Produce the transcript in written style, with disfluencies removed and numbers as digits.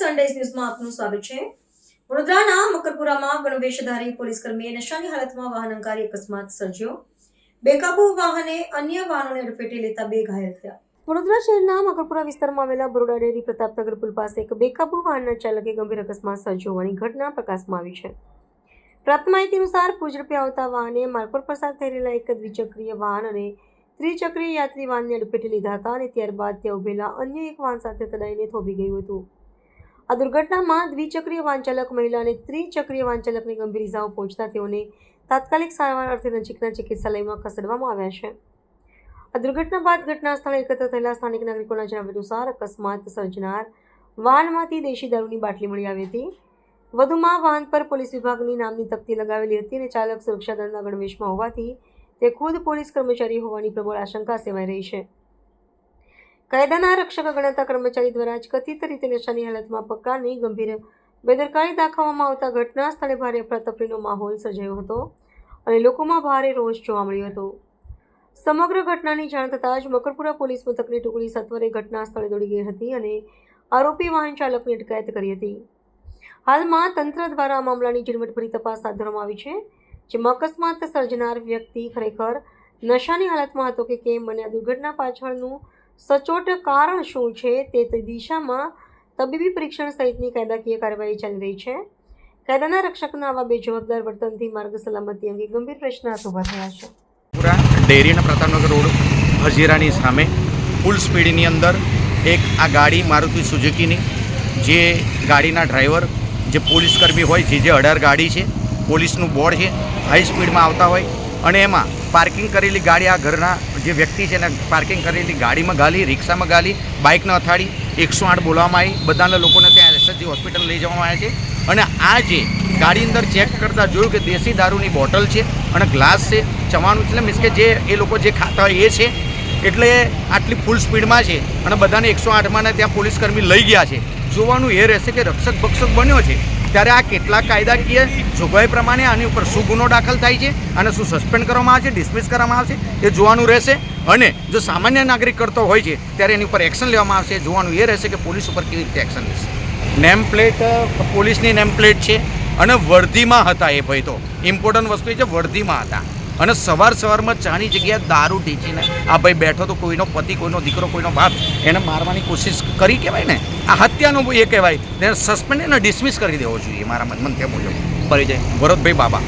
સનડેઝ ન્યૂઝમાં આપનું સ્વાગત છે। વડોદરાના મકરપુરામાં ગણવેશધારી પોલીસકર્મીએ નશાની હાલતમાં વાહન હંકારી અકસ્માત સર્જ્યો। બેકાબુ વાહને અન્ય વાહનોને અડફેટે લેતા 2 ઘાયલ થયા। વડોદરા શહેરના મકરપુરા વિસ્તારમાં આવેલા બરોડા ડેરી પ્રતાપનગર પુલ પાસે એક બેકાબુ વાહનના ચાલકે ગંભીર અકસ્માત સર્જ્યો હોવાની ઘટના પ્રકાશમાં આવી છે। પ્રાપ્ત માહિતી અનુસાર પૂર ઝડપે આવતા વાહને માર્ગ પર પસાર થઈ રહેલા એક દ્વિચક્રીય વાહન અને ત્રિચક્રીય યાત્રી વાહનને અડફેટે લીધા હતા અને ત્યારબાદ ત્યાં ઉભેલા અન્ય એક વાહન સાથે તડાઈને થોભી ગયું હતું। આ દુર્ઘટનામાં દ્વિચક્રીય વાહન ચાલક મહિલા અને ત્રિચક્રીય વાહન ચાલકને ગંભીર ઇજાઓ પહોંચતા તેઓને તાત્કાલિક સારવાર અર્થે નજીકના ચિકિત્સાલયમાં ખસેડવામાં આવ્યા છે। આ દુર્ઘટના બાદ ઘટના સ્થળે એકત્ર થયેલા સ્થાનિક નાગરિકોના જણાવ્યા અનુસાર અકસ્માત સર્જનાર વાહનમાંથી દેશી દારૂની બાટલી મળી આવી હતી। વધુમાં વાહન પર પોલીસ વિભાગની નામની તકતી લગાવેલી હતી અને ચાલક સુરક્ષા દળના ગણવેશમાં હોવાથી તે ખુદ પોલીસ કર્મચારી હોવાની પ્રબળ આશંકા સેવાઈ રહી છે। કાયદાના રક્ષક ગણાતા કર્મચારી દ્વારા જ કથિત રીતે નશાની હાલતમાં પકડાની ગંભીર બેદરકારી દાખવવામાં આવતા ઘટના સ્થળે ભારે અફરાતફરીનો માહોલ સર્જાયો હતો અને લોકોમાં ભારે રોષ જોવા મળ્યો હતો। સમગ્ર ઘટનાની જાણ થતાં જ મકરપુરા પોલીસ મથકની ટુકડી સત્વરે ઘટના સ્થળે દોડી ગઈ હતી અને આરોપી વાહન ચાલકની અટકાયત કરી હતી। હાલમાં તંત્ર દ્વારા આ મામલાની ઝીણવટભરી તપાસ હાથ ધરવામાં આવી છે, જેમાં અકસ્માત સર્જનાર વ્યક્તિ ખરેખર નશાની હાલતમાં હતો કે કેમ અને આ દુર્ઘટના પાછળનું સચોટ કારણ શું છે તે દિશામાં તબીબી પરીક્ષણ સહિતની કાયદાકીય કાર્યવાહી ચાલી રહી છે। કાયદાના રક્ષકના આવા બેજવાબદાર વર્તનથી માર્ગ સલામતી અંગે ગંભીર પ્રશ્ન ઊભા થયા છે। પૂરા ડેરીના પ્રતાપનગર રોડ હજીરાની સામે ફૂલ સ્પીડની અંદર એક આ ગાડી મારુતિ સુઝુકીની, જે ગાડીના ડ્રાઈવર જે પોલીસકર્મી હોય, જે 18 ગાડી છે, પોલીસનું બોર્ડ છે, હાઈ સ્પીડમાં આવતા હોય અને એમાં પાર્કિંગ કરેલી ગાડી આ ઘરના જે વ્યક્તિ છે એને પાર્કિંગ કરેલી ગાડીમાં ગાલી, રિક્ષામાં ગાલી, બાઇકને અથાડી 108 બોલાવવામાં આવી। બધાના લોકોને ત્યાં એસએસજી હોસ્પિટલ લઈ જવામાં આવ્યા છે અને આ જે ગાડી અંદર ચેક કરતાં જોયું કે દેશી દારૂની બોટલ છે અને ગ્લાસ છે, ચવાનું એટલે મીન્સ કે જે એ લોકો જે ખાતા હોય એ છે, એટલે આટલી ફૂલ સ્પીડમાં છે અને બધાને 108માં ત્યાં પોલીસકર્મી લઈ ગયા છે। જોવાનું એ રહેશે કે રક્ષક ભક્ષક બન્યો છે ત્યારે આ કેટલા કાયદાકીય જોગવાઈ પ્રમાણે આની ઉપર શું ગુનો દાખલ થાય છે અને શું સસ્પેન્ડ કરવામાં આવે છે, ડિસમિસ કરવામાં આવશે એ જોવાનું રહેશે। અને જો સામાન્ય નાગરિક કરતો હોય છે ત્યારે એની ઉપર એક્શન લેવામાં આવશે। જોવાનું એ રહેશે કે પોલીસ ઉપર કેવી રીતે એક્શન લેશે। નેમ પ્લેટ પોલીસની નેમ પ્લેટ છે અને વર્ધીમાં હતા। એ ભાઈ તો ઇમ્પોર્ટન્ટ વસ્તુ એ છે, વર્ધીમાં હતા અને સવારમાં ચાની જગ્યાએ દારૂ ઢીંચીને આ ભાઈ બેઠો તો કોઈનો પતિ, કોઈનો દીકરો, કોઈનો બાપ એને મારવાની કોશિશ કરી કહેવાય ને, આ હત્યાનો એ કહેવાય। તેને સસ્પેન્ડ અને ડિસમિસ કરી દેવો જોઈએ મારા મન ત્યાં મુજબ। પરિચય ભરતભાઈ બાબા।